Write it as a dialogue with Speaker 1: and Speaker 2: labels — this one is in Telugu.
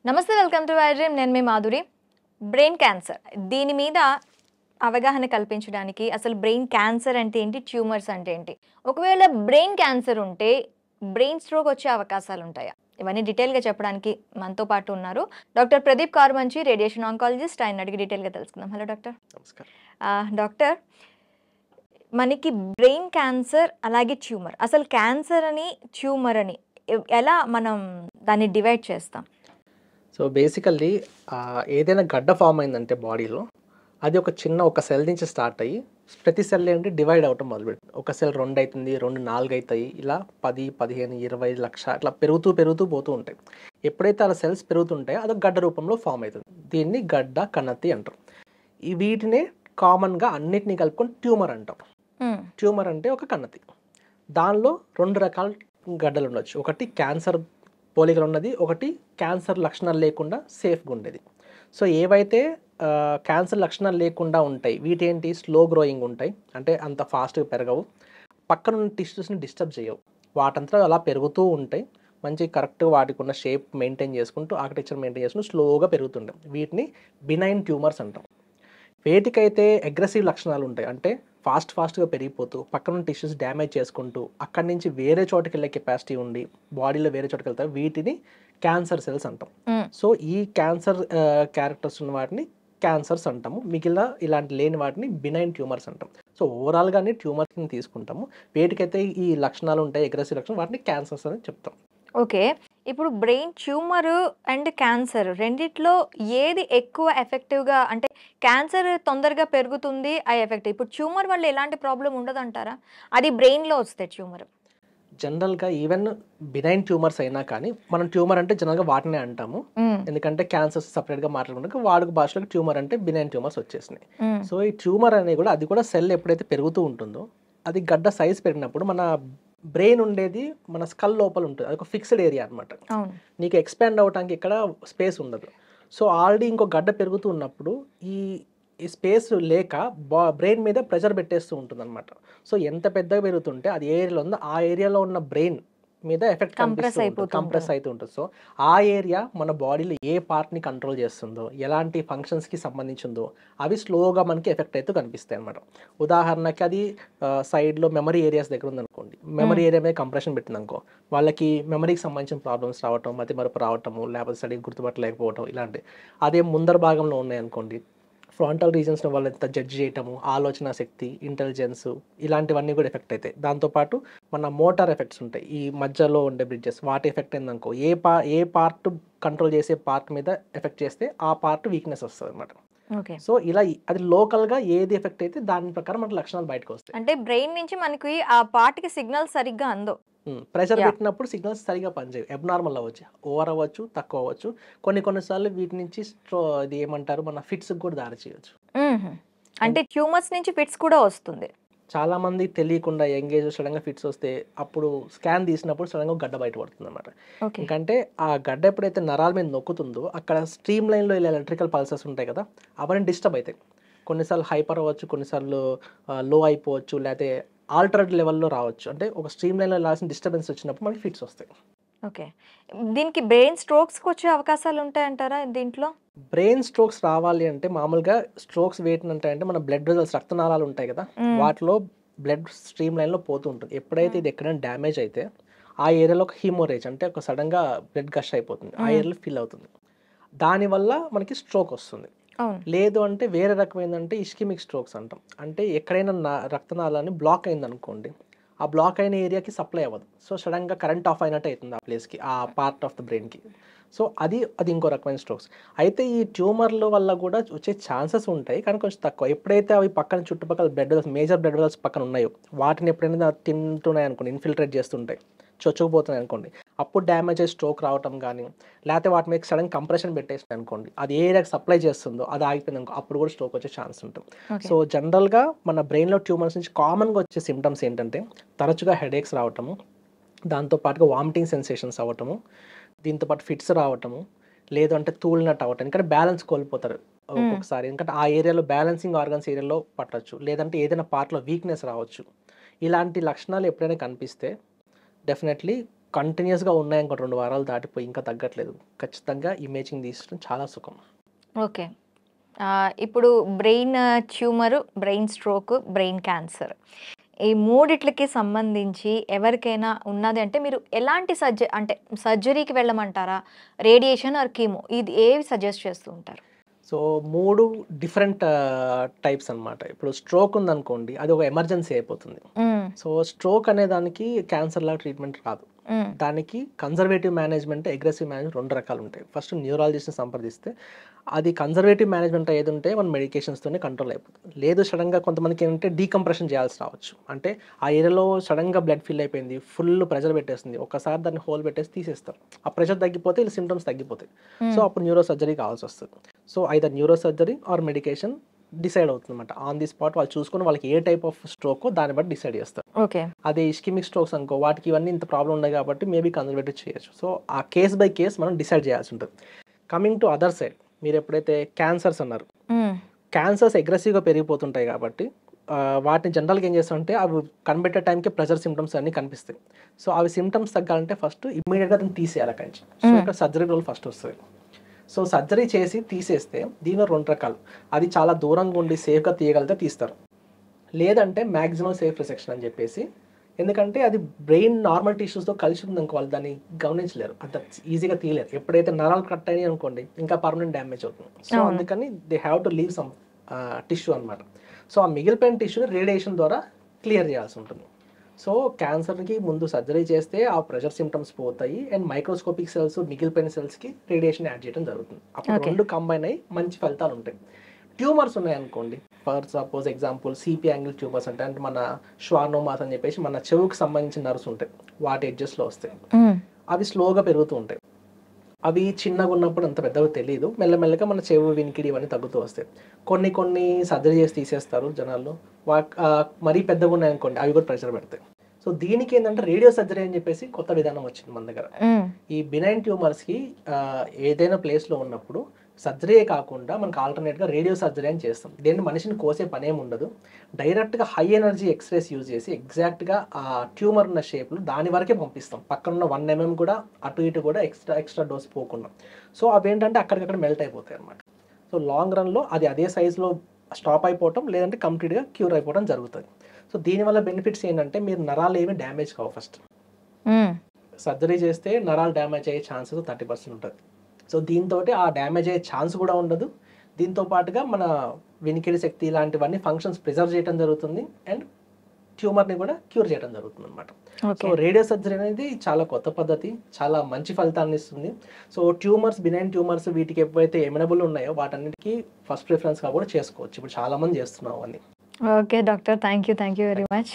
Speaker 1: నమస్తే, వెల్కమ్ టు ఐడ్రీమ్. నేను మీ మాధురి. బ్రెయిన్ క్యాన్సర్, దీని మీద అవగాహన కల్పించడానికి అసలు బ్రెయిన్ క్యాన్సర్ అంటే ఏంటి, ట్యూమర్స్ అంటే ఏంటి, ఒకవేళ బ్రెయిన్ క్యాన్సర్ ఉంటే బ్రెయిన్ స్ట్రోక్ వచ్చే అవకాశాలు ఉంటాయా, ఇవన్నీ డీటెయిల్గా చెప్పడానికి మనతో పాటు ఉన్నారు doctor Pradeep Karumanchi, radiation oncologist. ఆయన అడిగి డీటెయిల్గా తెలుసుకుందాం. Hello doctor.
Speaker 2: నమస్కారం.
Speaker 1: డాక్టర్, మనకి బ్రెయిన్ క్యాన్సర్ అలాగే ట్యూమర్, అసలు క్యాన్సర్ అని ట్యూమర్ అని ఎలా మనం దాన్ని డివైడ్ చేస్తాం?
Speaker 2: సో బేసికల్లీ ఏదైనా గడ్డ ఫామ్ అయిందంటే బాడీలో అది ఒక సెల్ నుంచి స్టార్ట్ అయ్యి ప్రతి సెల్ ఏంటి డివైడ్ అవటం మొదలుపెడుతుంది. ఒక సెల్ 2 అవుతుంది, 2 4 అవుతాయి, ఇలా 10 15 20 లక్ష అట్లా పెరుగుతూ పోతూ ఉంటాయి. ఎప్పుడైతే అలా సెల్స్ పెరుగుతుంటాయో అదొక గడ్డ రూపంలో ఫామ్ అవుతుంది. దీన్ని గడ్డ కణతి అంటారు. ఈ వీటినే కామన్గా అన్నిటినీ కలుపుకొని ట్యూమర్ అంటాం. ట్యూమర్ అంటే ఒక కణతి. దానిలో 2 రకాల గడ్డలు ఉండొచ్చు. ఒకటి క్యాన్సర్ పోలికలు ఉన్నది, ఒకటి క్యాన్సర్ లక్షణాలు లేకుండా సేఫ్గా ఉండేది. సో ఏవైతే క్యాన్సర్ లక్షణాలు లేకుండా ఉంటాయి వీటేంటి స్లో గ్రోయింగ్ ఉంటాయి, అంటే అంత ఫాస్ట్గా పెరగవు, పక్కన ఉన్న టిష్యూస్ని డిస్టర్బ్ చేయవు, వాటంతా అలా పెరుగుతూ ఉంటాయి. మంచి కరెక్ట్గా వాటికి ఉన్న షేప్ మెయింటైన్ చేసుకుంటూ ఆర్కిటెక్చర్ మెయింటైన్ చేసుకుంటూ స్లోగా పెరుగుతుంటాయి. వీటిని బినైన్ ట్యూమర్స్ అంటాం. వేటికైతే అగ్రెసివ్ లక్షణాలు ఉంటాయి, అంటే ఫాస్ట్గా పెరిగిపోతూ పక్కన టిష్యూస్ డ్యామేజ్ చేసుకుంటూ అక్కడి నుంచి వేరే చోటుకి వెళ్ళే కెపాసిటీ ఉండి బాడీలో వేరే చోటుకి వెళ్తాయి, వీటిని క్యాన్సర్ సెల్స్ అంటాం. సో ఈ క్యాన్సర్ క్యారెక్టర్స్ ఉన్న వాటిని క్యాన్సర్స్ అంటాము. మిగిలిన ఇలాంటి లేని వాటిని బినైన్ ట్యూమర్స్ అంటాం. సో ఓవరాల్గానే ట్యూమర్స్ని తీసుకుంటాము. వేటికైతే ఈ లక్షణాలు ఉంటాయి అగ్రెసివ్ లక్షణాలు వాటిని క్యాన్సర్స్ అని చెప్తాం.
Speaker 1: ఓకే, ఇప్పుడు బ్రెయిన్ ట్యూమర్ అండ్ క్యాన్సర్ రెండిట్లో ఏది ఎక్కువ ఎఫెక్టివ్గా, అంటే క్యాన్సర్ తొందరగా పెరుగుతుంది ఆ ఎఫెక్ట్, ఇప్పుడు ట్యూమర్ వల్ల ఎలాంటి ప్రాబ్లం ఉండదంటారా? అది బ్రెయిన్లో వస్తే ట్యూమర్
Speaker 2: జనరల్గా ఈవెన్ బినైన్ ట్యూమర్స్ అయినా కానీ మనం ట్యూమర్ అంటే జనరల్గా వాటినే అంటాము. ఎందుకంటే క్యాన్సర్స్ సపరేట్గా మాట్లాడుకుంటే వాడుక భాషలో ట్యూమర్ అంటే బినైన్ ట్యూమర్స్ వచ్చేసినాయి. సో ఈ ట్యూమర్ అనేది కూడా అది కూడా సెల్ ఎప్పుడైతే పెరుగుతూ ఉంటుందో అది గడ్డ సైజ్ పెరిగినప్పుడు మన బ్రెయిన్ ఉండేది మన స్కల్ లోపల ఉంటుంది, అది ఒక ఫిక్స్డ్ ఏరియా అనమాట. నీకు ఎక్స్పాండ్ అవడానికి ఇక్కడ స్పేస్ ఉండదు. సో ఆల్రెడీ ఇంకో గడ్డ పెరుగుతూ ఉన్నప్పుడు ఈ స్పేస్ లేక బ్రెయిన్ మీద ప్రెషర్ పెట్టేస్తూ ఉంటుంది అనమాట. సో ఎంత పెద్దగా పెరుగుతుంటే అది ఏ ఏరియాలో ఉందో ఆ ఏరియాలో ఉన్న బ్రెయిన్ మీద ఎఫెక్ట్ కంప్రెస్ అవుతూ ఉంటుంది. సో ఆ ఏరియా మన బాడీలో ఏ పార్ట్ని కంట్రోల్ చేస్తుందో, ఎలాంటి ఫంక్షన్స్కి సంబంధించిందో అవి స్లోగా మనకి ఎఫెక్ట్ అయితే కనిపిస్తాయి అనమాట. ఉదాహరణకి అది సైడ్లో మెమరీ ఏరియాస్ దగ్గర ఉందనుకోండి, మెమరీ ఏరియా మీద కంప్రెషన్ పెట్టిందనుకో వాళ్ళకి మెమరీకి సంబంధించిన ప్రాబ్లమ్స్ రావటం, మతిమరుపు రావటము, లేకపోతే సరిగ్గా గుర్తుపట్టలేకపోవటం ఇలాంటి. అదే ముందర భాగంలో ఉన్నాయనుకోండి, ఫ్రంటల్ రీజన్స్లో వాళ్ళంతా జడ్జ్ చేయటము, ఆలోచన శక్తి, ఇంటెలిజెన్స్ ఇలాంటివన్నీ కూడా ఎఫెక్ట్ అవుతాయి. దాంతోపాటు మన మోటార్ ఎఫెక్ట్స్ ఉంటాయి, ఈ మధ్యలో ఉండే బ్రిడ్జెస్ వాటి ఎఫెక్ట్ అయిందనుకో ఏ పార్ట్ కంట్రోల్ చేసే పార్ట్ మీద ఎఫెక్ట్ చేస్తే ఆ పార్ట్ వీక్నెస్ వస్తుంది అనమాట. సో ఇలా అది లోకల్గా ఏది ఎఫెక్ట్ అయితే దాని ప్రకారం మన లక్షణాలు బయటకు వస్తాయి.
Speaker 1: అంటే బ్రెయిన్ నుంచి మనకి ఆ పార్ట్కి సిగ్నల్ సరిగ్గా అందో,
Speaker 2: ప్రెషర్ పెట్టినప్పుడు సిగ్నల్స్ సరిగా పనిచేయవు, అబ్నార్మల్ అవ్వచ్చు, ఓవర్ అవ్వచ్చు, తక్కువ అవ్వచ్చు. కొన్నిసార్లు వీటి నుంచి ఇది ఏమంటారు మన ఫిట్స్ కూడా దారి చేయవచ్చు.
Speaker 1: అంటే ట్యూమర్స్ నుంచి ఫిట్స్ కూడా వస్తుంది.
Speaker 2: చాలా మంది తెలియకుండా ఎంగేజ్ సడన్గా ఫిట్స్ వస్తే అప్పుడు స్కాన్ తీసినప్పుడు సడన్గా గడ్డ బయటపడుతుంది అనమాట. ఎందుకంటే ఆ గడ్డ ఎప్పుడైతే నరాల మీద నొక్కుతుందో అక్కడ స్ట్రీమ్ లైన్లో ఇలా ఎలక్ట్రికల్ పల్సెస్ ఉంటాయి కదా, అవన్నీ డిస్టర్బ్ అవుతాయి. కొన్నిసార్లు హైపర్ అవ్వచ్చు, కొన్నిసార్లు లో అయిపోవచ్చు, లేకపోతే ఆల్టర్డ్ లెవెల్లో రావచ్చు. అంటే ఒక స్ట్రీమ్ లైన్లో రాసిన డిస్టర్బెన్స్ వచ్చినప్పుడు మనకి ఫిట్స్ వస్తాయి.
Speaker 1: ఓకే, దీనికి బ్రెయిన్ స్ట్రోక్స్కి వచ్చే అవకాశాలు ఉంటాయంటారా? దీంట్లో
Speaker 2: బ్రెయిన్ స్ట్రోక్స్ రావాలి అంటే మామూలుగా స్ట్రోక్స్ వేటినంటాయంటే మన బ్లడ్ వెజల్స్ రక్తనాళాలు ఉంటాయి కదా, వాటిలో బ్లడ్ స్ట్రీమ్ లైన్లో పోతూ ఉంటుంది. ఎప్పుడైతే ఇది ఎక్కడైనా డ్యామేజ్ అయితే ఆ ఏరియాలో ఒక హీమోరేజ్ అంటే ఒక సడన్గా బ్లడ్ గష్ అయిపోతుంది, ఆ ఏరియాలో ఫిల్ అవుతుంది. దానివల్ల మనకి స్ట్రోక్ వస్తుంది. లేదు అంటే వేరే రకం ఏంటంటే ఇస్కిమిక్ స్ట్రోక్స్ అంటాం. అంటే ఎక్కడైనా రక్తనాళాన్ని బ్లాక్ అయింది అనుకోండి, ఆ బ్లాక్ అయిన ఏరియాకి సప్లై అవ్వదు. సో సడన్గా కరెంట్ ఆఫ్ అయినట్టు అవుతుంది ఆ ప్లేస్కి, ఆ పార్ట్ ఆఫ్ ద బ్రెయిన్కి. సో అది ఇంకో రకమైన స్ట్రోక్స్. అయితే ఈ ట్యూమర్ల వల్ల కూడా వచ్చే ఛాన్సెస్ ఉంటాయి, కానీ కొంచెం తక్కువ. ఎప్పుడైతే అవి పక్కన చుట్టుపక్కల blood vessels, major blood vessels పక్కన ఉన్నాయో వాటిని ఎప్పుడైనా తింటున్నాయి అనుకోండి, ఇన్ఫిల్ట్రేట్ చేస్తుంటాయి, చొచ్చుకుపోతున్నాయి అనుకోండి, అప్పుడు డ్యామేజ్ అయ్యి స్ట్రోక్ రావటం కానీ, లేకపోతే వాటి మీద సడన్ కంప్రెషన్ పెట్టేసింది అనుకోండి, అది ఏ ఏరియాకి సప్లై చేస్తుందో అది ఆగిపోయింది అనుకో, అప్పుడు కూడా స్ట్రోక్ వచ్చే ఛాన్స్ ఉంటుంది. సో జనరల్గా మన బ్రెయిన్లో ట్యూమర్స్ నుంచి కామన్గా వచ్చే సిమ్టమ్స్ ఏంటంటే తరచుగా హెడేక్స్ రావటము, దాంతోపాటుగా వామిటింగ్ సెన్సేషన్స్ అవ్వటము, దీంతోపాటు ఫిట్స్ రావటము, లేదు అంటే తూలినట్టు అవ్వటం. ఎందుకంటే బ్యాలెన్స్ కోల్పోతారు ఒక్కొక్కసారి, ఎందుకంటే ఆ ఏరియాలో బ్యాలెన్సింగ్ ఆర్గన్స్ ఏరియాలో పట్టచ్చు, లేదంటే ఏదైనా పార్ట్లో వీక్నెస్ రావచ్చు. ఇలాంటి లక్షణాలు ఎప్పుడైనా కనిపిస్తే డెఫినెట్లీ కంటిన్యూస్గా ఉన్నాయి ఇంకో 2 వారాలు దాటిపోయి ఇంకా తగ్గట్లేదు, ఖచ్చితంగా ఇమేజింగ్ తీసుకోవడం చాలా సుఖం.
Speaker 1: ఓకే. ఇప్పుడు brain tumour, brain stroke, brain cancer ఈ మూడిట్లకి సంబంధించి ఎవరికైనా ఉన్నది అంటే మీరు ఎలాంటి అంటే సర్జరీకి వెళ్ళమంటారా? రేడియేషన్ ఆర్ కీమో ఇది ఏవి సజెస్ట్ చేస్తూ ఉంటారు?
Speaker 2: సో 3 డిఫరెంట్ టైప్స్ అన్నమాట. ఇప్పుడు స్ట్రోక్ ఉందనుకోండి, అది ఒక ఎమర్జెన్సీ అయిపోతుంది. సో స్ట్రోక్ అనే దానికి క్యాన్సర్ లాగా ట్రీట్మెంట్ రాదు. దానికి కన్జర్వేటివ్ మేనేజ్మెంట్, అగ్రెసివ్ మేనేజ్మెంట్ 2 రకాలు ఉంటాయి. ఫస్ట్ న్యూరాలజిస్ట్ని సంప్రదిస్తే అది కన్జర్వేటివ్ మేనేజ్మెంట్ ఏది ఉంటే మన మెడికేషన్స్తోనే కంట్రోల్ అయిపోతుంది. లేదు సడన్గా కొంతమందికి ఏంటంటే డీకంప్రెషన్ చేయాల్సి రావచ్చు. అంటే ఆ ఏరియాలో సడన్గా బ్లడ్ ఫిల్ అయిపోయింది, ఫుల్ ప్రెషర్ పెట్టేస్తుంది, ఒకసారి దాన్ని హోల్ పెట్టేసి తీసేస్తారు. ఆ ప్రెషర్ తగ్గిపోతే ఇలా సిమ్టమ్స్ తగ్గిపోతాయి. సో అప్పుడు న్యూరో సర్జరీ కావాల్సి వస్తుంది. So either neuro surgery or medication decide అవుతుంది అనమాట. ఆన్ ది స్పాట్ వాళ్ళు చూసుకొని వాళ్ళకి ఏ టైప్ ఆఫ్ స్ట్రోక్ దాన్ని బట్టి డిసైడ్ చేస్తారు.
Speaker 1: ఓకే.
Speaker 2: అదే ఇస్కిమిక్ స్ట్రోక్స్ అనుకో, వాటికి ఇవన్నీ ఇంత ప్రాబ్లం ఉన్నాయి కాబట్టి మేబీ కన్జర్వేటివ్ చేయొచ్చు. సో ఆ కేస్ బై కేస్ మనం డిసైడ్ చేయాల్సి ఉంటుంది. కమింగ్ టు అదర్ సైడ్, మీరు ఎప్పుడైతే క్యాన్సర్స్ అన్నారు, క్యాన్సర్స్ అగ్రెసివ్గా పెరిగిపోతుంటాయి కాబట్టి వాటిని జనరల్గా ఏం చేస్తుంటే అవి కనిపెట్టే టైంకి ప్రెషర్ సిమ్టమ్స్ అన్నీ కనిపిస్తాయి. సో అవి సిమ్టమ్స్ తగ్గాలంటే ఫస్ట్ ఇమ్మీడియట్గా దాన్ని తీసేయాలి అక్కడి నుంచి. సో ఇక్కడ సర్జరీ రోల్ ఫస్ట్ వస్తుంది. సో సర్జరీ చేసి తీసేస్తే దీనిలో 2 రకాలు. అది చాలా దూరంగా ఉండి సేఫ్గా తీయగలిగితే తీస్తారు, లేదంటే మ్యాక్సిమం సేఫ్ రిసెక్షన్ అని చెప్పేసి. ఎందుకంటే అది బ్రెయిన్ నార్మల్ టిష్యూస్తో కలిసి ఉందనుకో, వాళ్ళు దాన్ని గమనించలేరు, అంత ఈజీగా తీయలేరు. ఎప్పుడైతే నరాలు కట్ అయినాయి అనుకోండి ఇంకా పర్మనెంట్ డ్యామేజ్ అవుతుంది. సో అందుకని they have to leave some tissue అనమాట. సో ఆ మిగిలిపోయిన టిష్యూని రేడియేషన్ ద్వారా క్లియర్ చేయాల్సి ఉంటుంది. సో క్యాన్సర్కి ముందు సర్జరీ చేస్తే ఆ ప్రెషర్ సిమ్టమ్స్ పోతాయి, అండ్ మైక్రోస్కోపిక్ సెల్స్ మిగిలిపోయిన సెల్స్కి రేడియేషన్ యాడ్ చేయడం జరుగుతుంది. అప్పుడు 2 కంబైన్ అయ్యి మంచి ఫలితాలు ఉంటాయి. ట్యూమర్స్ ఉన్నాయనుకోండి, for suppose example CP angle tumours అంటే మన ష్వార్నోమాస్ అని చెప్పేసి మన చెవుకు సంబంధించిన నర్వ్స్ ఉంటాయి, వాటి ఎడ్జెస్లో వస్తాయి. అవి స్లోగా పెరుగుతూ ఉంటాయి. అవి చిన్నగా ఉన్నప్పుడు అంత పెద్దగా తెలియదు, మెల్లమెల్లగా మన చెవు, వినికిడి ఇవన్నీ తగ్గుతూ వస్తాయి. కొన్ని సర్జరీ చేసి తీసేస్తారు జనాల్లో. మరీ పెద్దగా ఉన్నాయనుకోండి, అవి కూడా ప్రెషర్ పెడతాయి. సో దీనికి ఏంటంటే రేడియో సర్జరీ అని చెప్పేసి కొత్త విధానం వచ్చింది మన దగ్గర. ఈ బినైన్ ట్యూమర్స్కి ఏదైనా ప్లేస్లో ఉన్నప్పుడు సర్జరీ కాకుండా మనకు ఆల్టర్నేట్గా రేడియో సర్జరీ అని చేస్తాం. దీన్ని మనిషిని కోసే పనేం ఉండదు, డైరెక్ట్గా హై ఎనర్జీ ఎక్స్రేస్ యూజ్ చేసి ఎగ్జాక్ట్గా ఆ ట్యూమర్ ఉన్న షేప్లు దాని వరకే పంపిస్తాం, పక్కన ఉన్న 1 mm కూడా అటు ఇటు కూడా ఎక్స్ట్రా డోస్ పోకుండా. సో అవేంటంటే అక్కడికక్కడ మెల్ట్ అయిపోతాయి అన్నమాట. సో లాంగ్ రన్లో అది అదే సైజులో స్టాప్ అయిపోవటం, లేదంటే కంప్లీట్గా క్యూర్ అయిపోవడం జరుగుతుంది. సో దీనివల్ల బెనిఫిట్స్ ఏంటంటే మీరు నరాలు ఏమీ డ్యామేజ్ కావు. ఫస్ట్ సర్జరీ చేస్తే నరాలు డ్యామేజ్ అయ్యే ఛాన్సెస్ 30% ఉంటుంది. సో దీంతో ఆ డ్యామేజ్ అయ్యే ఛాన్స్ కూడా ఉండదు. దీంతో పాటుగా మన వినికిడి శక్తి ఇలాంటివన్నీ ఫంక్షన్స్ ప్రిజర్వ్ చేయడం జరుగుతుంది, అండ్ ట్యూమర్ని కూడా క్యూర్ చేయడం జరుగుతుంది అనమాట. సో రేడియో సర్జరీ అనేది చాలా కొత్త పద్ధతి, చాలా మంచి ఫలితాన్ని ఇస్తుంది. సో ట్యూమర్స్, బినైన్ ట్యూమర్స్ వీటికి ఎప్పుడైతే ఎమినబుల్ ఉన్నాయో వాటన్నిటికీ ఫస్ట్ ప్రిఫరెన్స్గా కూడా చేసుకోవచ్చు. ఇప్పుడు చాలామంది చేస్తున్నాం అవన్నీ.
Speaker 1: Okay doctor, thank you very much.